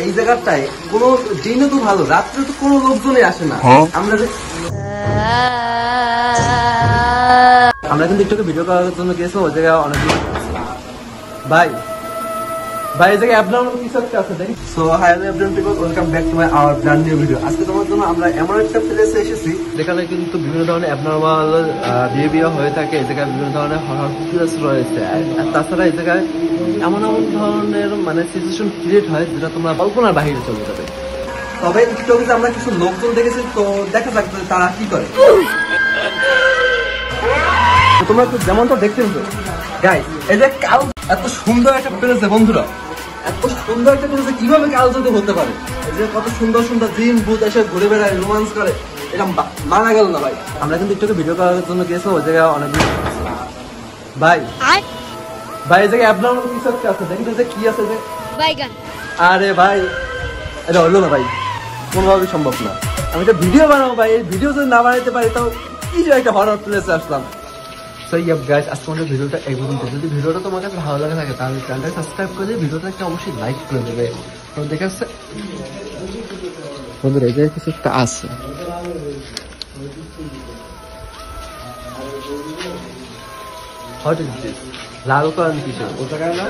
এই জায়গাটায় কোনো দিনে তো ভালো, রাত্রে তো কোনো লোকজনই আসে না। আমরা কিন্তু একটু ভিডিও করার জন্য গেছিলাম ওই জায়গায় অনেক ভাই এই জায়গায় অ্যাবনর্মাল কিছু একটা আছে দেখি। So hi everyone, welcome back to my our brand new video. আজকে তোমার জন্য আমরা এমন একটা প্লেসে এসেছি যেখানে কিন্তু বিভিন্ন ধরনের অ্যাবনর্মাল বিহেভিয়ার হয়ে থাকে। এই জায়গায় বিভিন্ন ধরনের হরর প্লেস রয়েছে। আর তাছাড়া এই জায়গায় এমন ধরনের মানে সিচুয়েশন ক্রিয়েট হয় যেটা তোমরা কল্পনার বাহিরে চলে যাবে। তবে একটু কিন্তু আমরা কিছু লোকজন দেখেছি, তো দেখা যাক তারা কি করে। তোমরা তো যেমনটা দেখছেন তো গাইস, এই যে কাল এত সুন্দর একটা প্লেস বন্ধুরা, এত সুন্দর একটা প্লেসে কিভাবে কাল যদি হতে পারে। এই যে কত সুন্দর সুন্দর জিন ভূত এসে ঘুরে বেড়ায়, রোমান্স করে, এটা মানা গেল না ভাই। আমরা কিন্তু একটু ভিডিও করার জন্য গিয়েছিলাম ওই জায়গায় অনেক ভাই এই জায়গায় অ্যাবনর্মাল কিছু একটা আছে দেখি তো, যে কি আছে যে বাইগান। আরে ভাই এটা হলো না ভাই, কোনোভাবেই সম্ভব না। আমি একটা ভিডিও বানাবো ভাই, এই ভিডিও যদি না বানাইতে পারি তাও কি যে একটা হরর প্লেসে আসলাম। সো ইয়াপ গাইস, আজকে আমাদের ভিডিওটা এই পর্যন্ত। যদি ভিডিওটা তোমার কাছে ভালো লাগে থাকে তাহলে চ্যানেলটা সাবস্ক্রাইব করে দিয়ে ভিডিওটা একটা অবশ্যই লাইক করে দেবে। তো দেখে আসছে বন্ধুরা, এই জায়গায় কিছু একটা আছে। What is this? লাল কারণ কিছু ও জায়গায় না